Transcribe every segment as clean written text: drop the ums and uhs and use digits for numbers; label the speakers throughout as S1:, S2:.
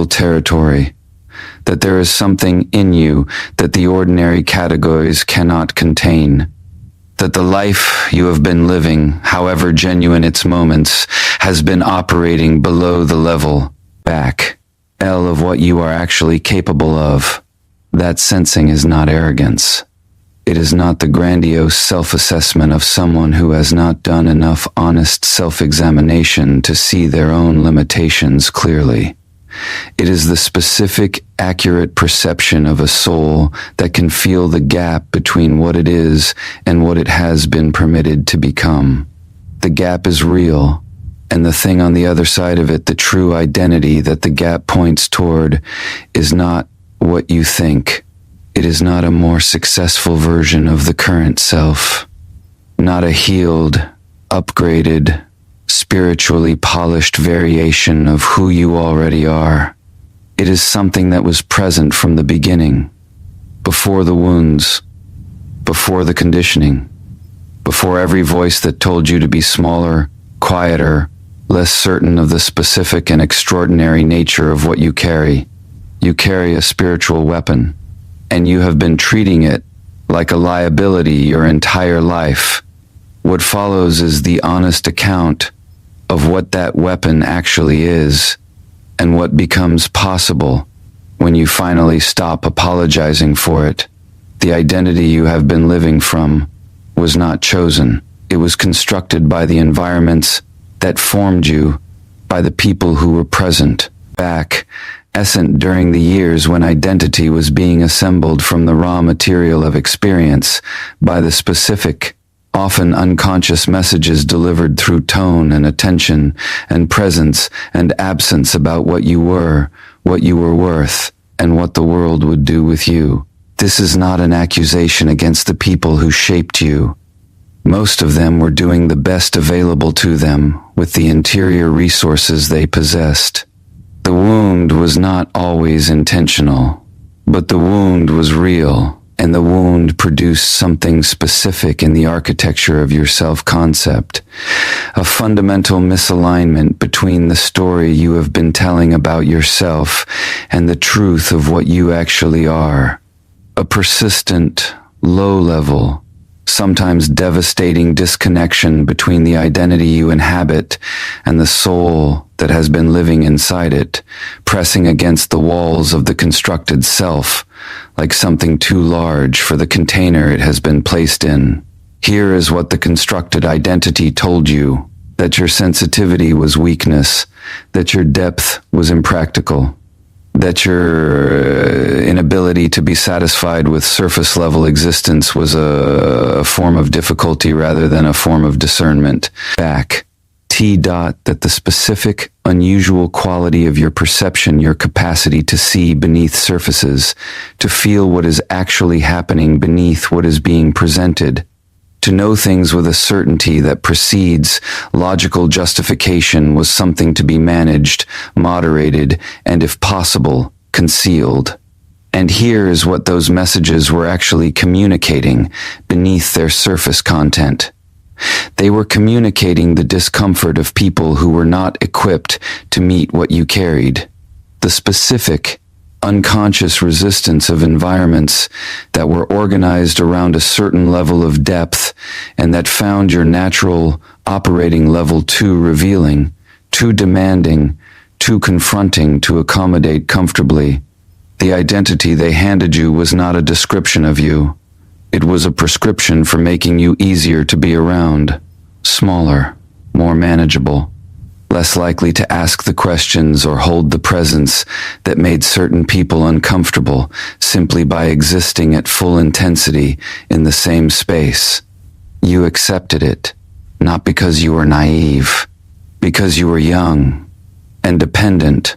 S1: territory, that there is something in you that the ordinary categories cannot contain, that the life you have been living, however genuine its moments, has been operating below the level, back, of what you are actually capable of. That sensing is not arrogance. It is not the grandiose self-assessment of someone who has not done enough honest self-examination to see their own limitations clearly. It is the specific, accurate perception of a soul that can feel the gap between what it is and what it has been permitted to become. The gap is real, and the thing on the other side of it, the true identity that the gap points toward, is not what you think. It is not a more successful version of the current self, not a healed, upgraded, spiritually polished variation of who you already are. It is something that was present from the beginning, before the wounds, before the conditioning, before every voice that told you to be smaller, quieter, less certain of the specific and extraordinary nature of what you carry. You carry a spiritual weapon, and you have been treating it like a liability your entire life. What follows is the honest account of what that weapon actually is, and what becomes possible when you finally stop apologizing for it. The identity you have been living from was not chosen. It was constructed by the environments that formed you, by the people who were present, back, essent during the years when identity was being assembled from the raw material of experience, by the specific, often unconscious messages delivered through tone and attention and presence and absence about what you were worth, and what the world would do with you. This is not an accusation against the people who shaped you. Most of them were doing the best available to them with the interior resources they possessed. The wound was not always intentional, but the wound was real, and the wound produced something specific in the architecture of your self-concept, a fundamental misalignment between the story you have been telling about yourself and the truth of what you actually are. A persistent, low-level, sometimes devastating disconnection between the identity you inhabit and the soul that has been living inside it, pressing against the walls of the constructed self, like something too large for the container it has been placed in. Here is what the constructed identity told you: that your sensitivity was weakness, that your depth was impractical, that your inability to be satisfied with surface-level existence was a form of difficulty rather than a form of discernment. Back. That the specific, unusual quality of your perception, your capacity to see beneath surfaces, to feel what is actually happening beneath what is being presented, to know things with a certainty that precedes logical justification, was something to be managed, moderated, and if possible, concealed. And here is what those messages were actually communicating beneath their surface content. They were communicating the discomfort of people who were not equipped to meet what you carried, the specific, unconscious resistance of environments that were organized around a certain level of depth and that found your natural operating level too revealing, too demanding, too confronting to accommodate comfortably. The identity they handed you was not a description of you. It was a prescription for making you easier to be around, smaller, more manageable, less likely to ask the questions or hold the presence that made certain people uncomfortable simply by existing at full intensity in the same space. You accepted it, not because you were naive, because you were young and dependent,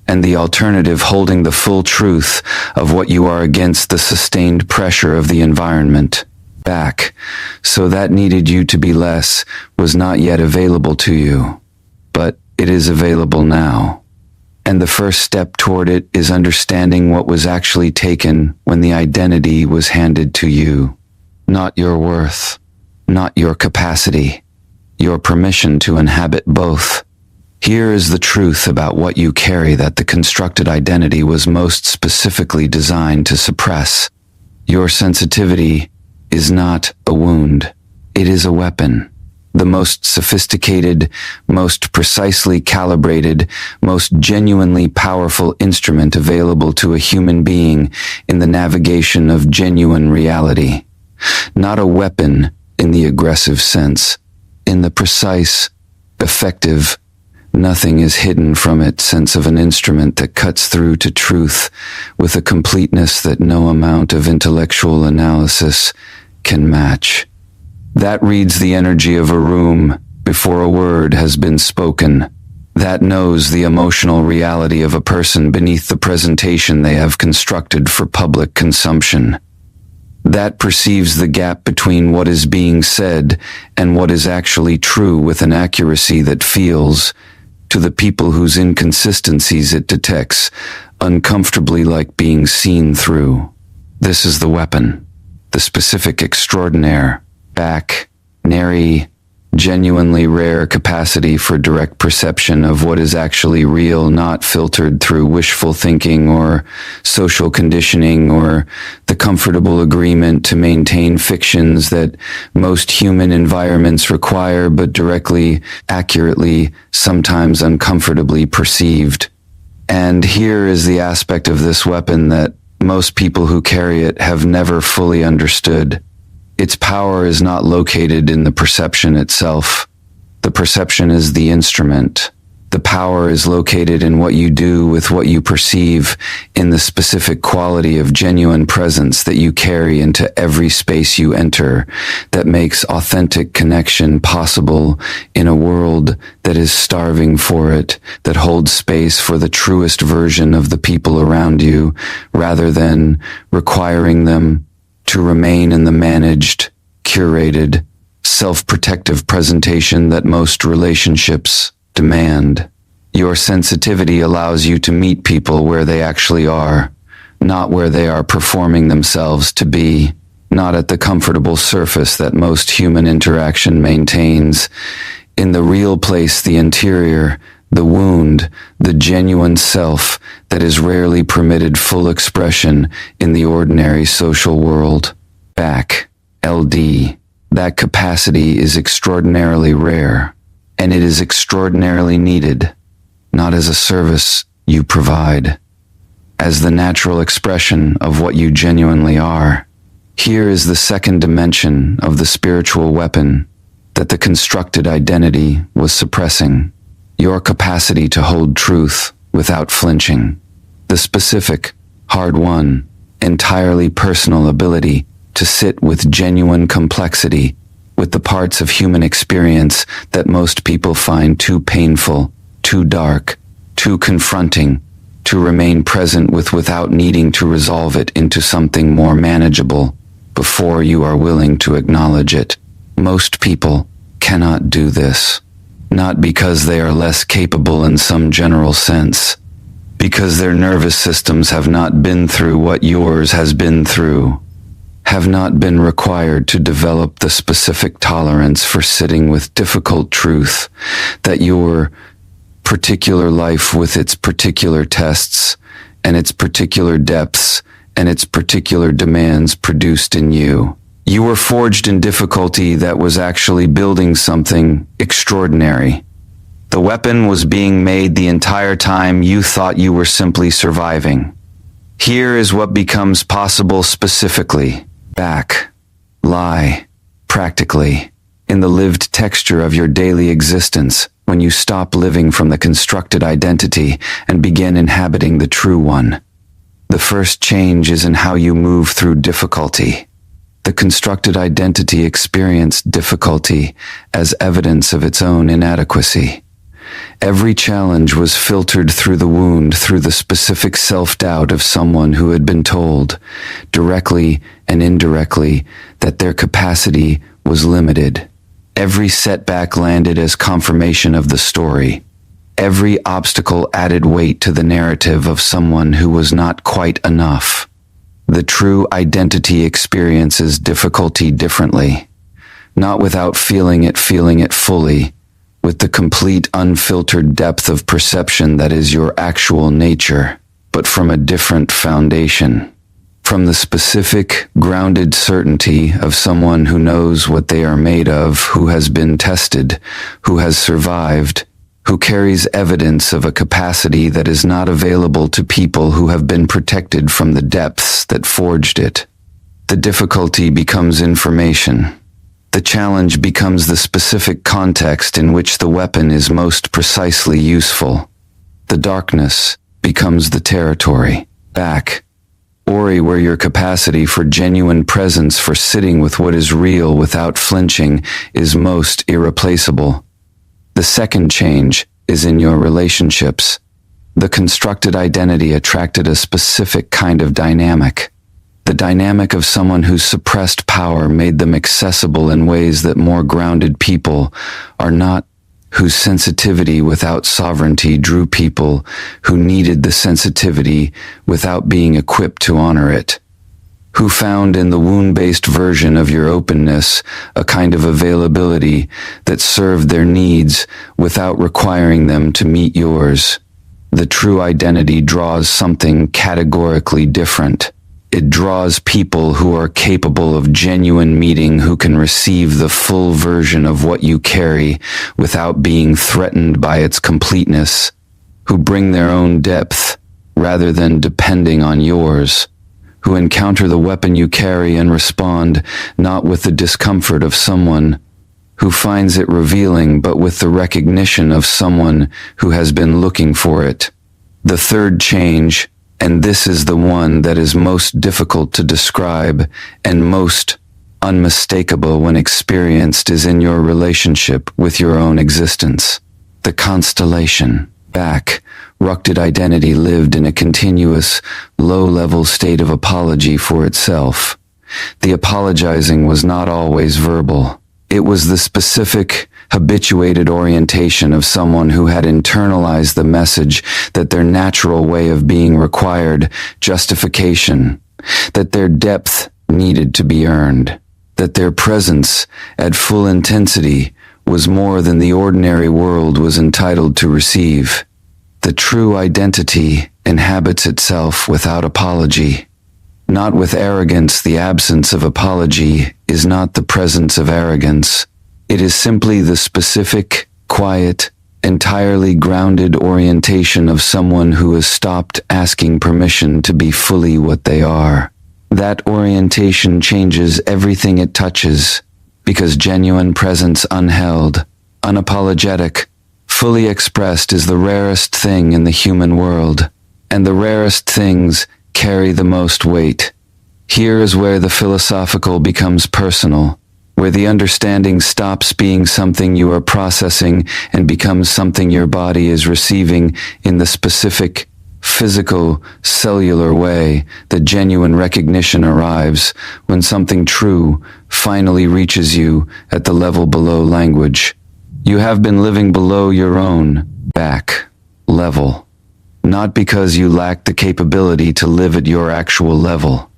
S1: and the alternative holding the full truth of what you are against the sustained pressure of the environment. Back, so that needed you to be less, was not yet available to you. But it is available now. And the first step toward it is understanding what was actually taken when the identity was handed to you. Not your worth, not your capacity, your permission to inhabit both. Here is the truth about what you carry that the constructed identity was most specifically designed to suppress. Your sensitivity is not a wound. It is a weapon. The most sophisticated, most precisely calibrated, most genuinely powerful instrument available to a human being in the navigation of genuine reality. Not a weapon in the aggressive sense. In the precise, effective, nothing is hidden from it sense of an instrument that cuts through to truth with a completeness that no amount of intellectual analysis can match. That reads the energy of a room before a word has been spoken. That knows the emotional reality of a person beneath the presentation they have constructed for public consumption. That perceives the gap between what is being said and what is actually true with an accuracy that feels, to the people whose inconsistencies it detects, uncomfortably like being seen through. This is the weapon, the specific extraordinaire, nary, genuinely rare capacity for direct perception of what is actually real, not filtered through wishful thinking or social conditioning or the comfortable agreement to maintain fictions that most human environments require, but directly, accurately, sometimes uncomfortably perceived. And here is the aspect of this weapon that most people who carry it have never fully understood. Its power is not located in the perception itself. The perception is the instrument. The power is located in what you do with what you perceive, in the specific quality of genuine presence that you carry into every space you enter, that makes authentic connection possible in a world that is starving for it, that holds space for the truest version of the people around you, rather than requiring them to remain in the managed, curated, self-protective presentation that most relationships demand. Your sensitivity allows you to meet people where they actually are, not where they are performing themselves to be, not at the comfortable surface that most human interaction maintains. In the real place, the interior, the wound, the genuine self that is rarely permitted full expression in the ordinary social world. LD. That capacity is extraordinarily rare, and it is extraordinarily needed, not as a service you provide, as the natural expression of what you genuinely are. Here is the second dimension of the spiritual weapon that the constructed identity was suppressing. Your capacity to hold truth without flinching. The specific, hard-won, entirely personal ability to sit with genuine complexity, with the parts of human experience that most people find too painful, too dark, too confronting, to remain present with without needing to resolve it into something more manageable before you are willing to acknowledge it. Most people cannot do this. Not because they are less capable in some general sense, because their nervous systems have not been through what yours has been through, have not been required to develop the specific tolerance for sitting with difficult truth that your particular life with its particular tests and its particular depths and its particular demands produced in you. You were forged in difficulty that was actually building something extraordinary. The weapon was being made the entire time you thought you were simply surviving. Here is what becomes possible specifically, practically, in the lived texture of your daily existence when you stop living from the constructed identity and begin inhabiting the true one. The first change is in how you move through difficulty. The constructed identity experienced difficulty as evidence of its own inadequacy. Every challenge was filtered through the wound, through the specific self-doubt of someone who had been told, directly and indirectly, that their capacity was limited. Every setback landed as confirmation of the story. Every obstacle added weight to the narrative of someone who was not quite enough. The true identity experiences difficulty differently, not without feeling it fully, with the complete unfiltered depth of perception that is your actual nature, but from a different foundation. From the specific, grounded certainty of someone who knows what they are made of, who has been tested, who has survived, who carries evidence of a capacity that is not available to people who have been protected from the depths that forged it. The difficulty becomes information. The challenge becomes the specific context in which the weapon is most precisely useful. The darkness becomes the territory. Back. Ori, where your capacity for genuine presence, for sitting with what is real without flinching, is most irreplaceable. The second change is in your relationships. The constructed identity attracted a specific kind of dynamic. The dynamic of someone whose suppressed power made them accessible in ways that more grounded people are not, whose sensitivity without sovereignty drew people who needed the sensitivity without being equipped to honor it, who found in the wound-based version of your openness a kind of availability that served their needs without requiring them to meet yours. The true identity draws something categorically different. It draws people who are capable of genuine meeting, who can receive the full version of what you carry without being threatened by its completeness, who bring their own depth rather than depending on yours, who encounter the weapon you carry and respond not with the discomfort of someone who finds it revealing, but with the recognition of someone who has been looking for it. The third change, and this is the one that is most difficult to describe and most unmistakable when experienced, is in your relationship with your own existence. The constellation. Back. Ructed identity lived in a continuous, low-level state of apology for itself. The apologizing was not always verbal. It was the specific, habituated orientation of someone who had internalized the message that their natural way of being required justification, that their depth needed to be earned, that their presence at full intensity was more than the ordinary world was entitled to receive. The true identity inhabits itself without apology. Not with arrogance. The absence of apology is not the presence of arrogance. It is simply the specific, quiet, entirely grounded orientation of someone who has stopped asking permission to be fully what they are. That orientation changes everything it touches, because genuine presence unheld, unapologetic, fully expressed is the rarest thing in the human world, and the rarest things carry the most weight. Here is where the philosophical becomes personal, where the understanding stops being something you are processing and becomes something your body is receiving in the specific, physical, cellular way. The genuine recognition arrives when something true finally reaches you at the level below language. You have been living below your own back level, not because you lacked the capability to live at your actual level,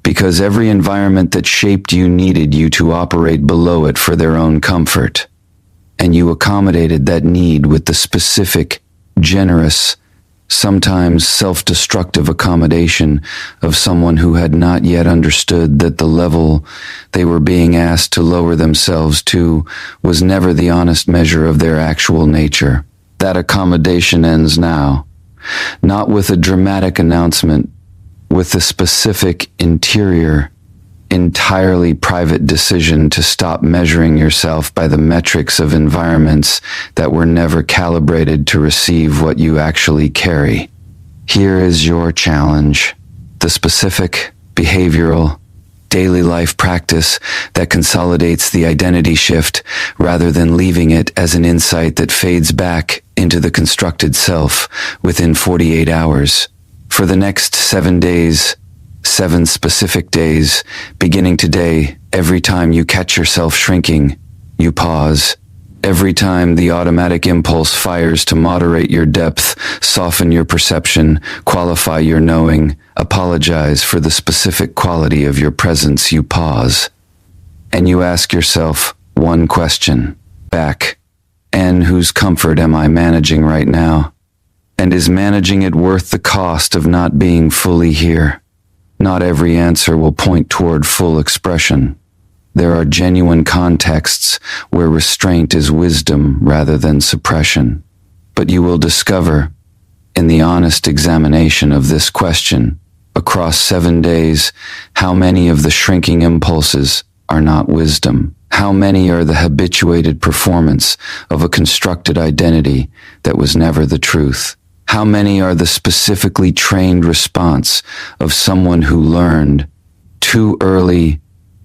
S1: because every environment that shaped you needed you to operate below it for their own comfort, and you accommodated that need with the specific, generous, sometimes self-destructive accommodation of someone who had not yet understood that the level they were being asked to lower themselves to was never the honest measure of their actual nature. That accommodation ends now, not with a dramatic announcement, with the specific interior, entirely private decision to stop measuring yourself by the metrics of environments that were never calibrated to receive what you actually carry. Here is your challenge, the specific, behavioral, daily life practice that consolidates the identity shift rather than leaving it as an insight that fades back into the constructed self within 48 hours. For the next 7 days, 7 specific days, beginning today, every time you catch yourself shrinking, you pause. Every time the automatic impulse fires to moderate your depth, soften your perception, qualify your knowing, apologize for the specific quality of your presence, you pause. And you ask yourself one question, back. And whose comfort am I managing right now? And is managing it worth the cost of not being fully here? Not every answer will point toward full expression. There are genuine contexts where restraint is wisdom rather than suppression. But you will discover, in the honest examination of this question, across 7 days, how many of the shrinking impulses are not wisdom. How many are the habituated performance of a constructed identity that was never the truth? How many are the specifically trained response of someone who learned too early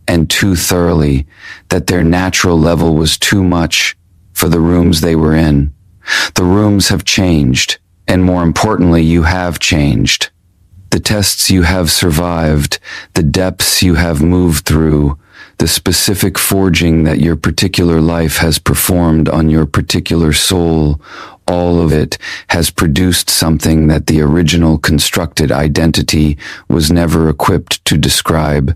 S1: and too thoroughly that their natural level was too much for the rooms they were in? The rooms have changed, and more importantly, you have changed. The tests you have survived, the depths you have moved through, the specific forging that your particular life has performed on your particular soul, all of it has produced something that the original constructed identity was never equipped to describe.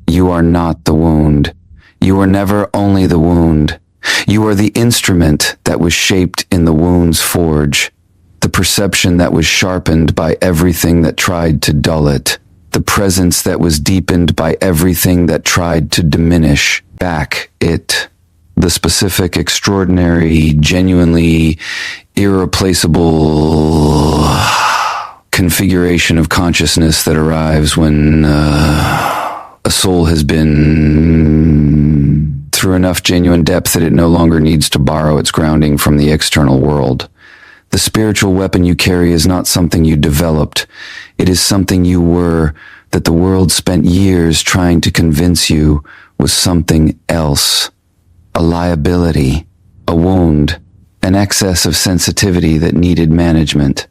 S1: You are not the wound. You are never only the wound. You are the instrument that was shaped in the wound's forge, the perception that was sharpened by everything that tried to dull it, the presence that was deepened by everything that tried to diminish back it, the specific, extraordinary, genuinely irreplaceable configuration of consciousness that arrives when a soul has been through enough genuine depth that it no longer needs to borrow its grounding from the external world. The spiritual weapon you carry is not something you developed. It is something you were, that the world spent years trying to convince you was something else. A liability, a wound, an excess of sensitivity that needed management.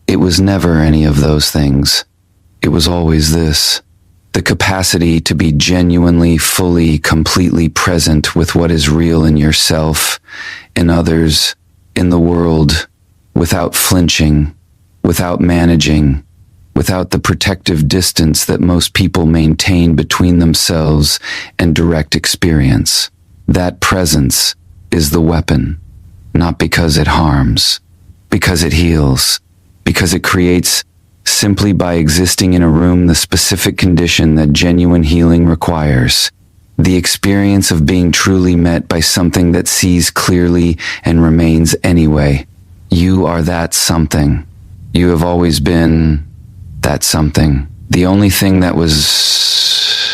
S1: It was never any of those things. It was always this. The capacity to be genuinely, fully, completely present with what is real in yourself, in others, in the world, without flinching, without managing, without the protective distance that most people maintain between themselves and direct experience. That presence is the weapon, not because it harms, because it heals, because it creates, simply by existing in a room, the specific condition that genuine healing requires. The experience of being truly met by something that sees clearly and remains anyway. You are that something. You have always been that something. The only thing that was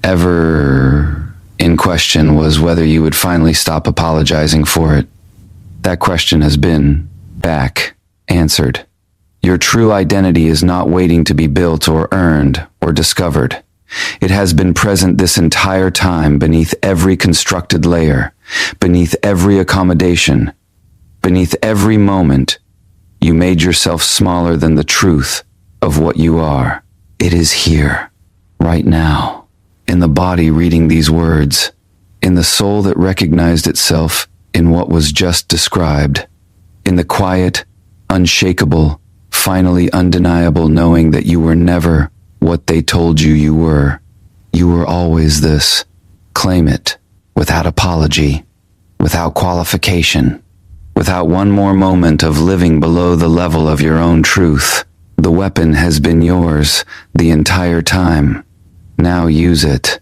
S1: ever in question was whether you would finally stop apologizing for it. That question has been answered. Your true identity is not waiting to be built or earned or discovered. It has been present this entire time beneath every constructed layer, beneath every accommodation, beneath every moment. You made yourself smaller than the truth of what you are. It is here, right now, in the body reading these words, in the soul that recognized itself in what was just described, in the quiet, unshakable, finally undeniable knowing that you were never what they told you you were. You were always this. Claim it, without apology, without qualification, without one more moment of living below the level of your own truth. The weapon has been yours the entire time. Now use it.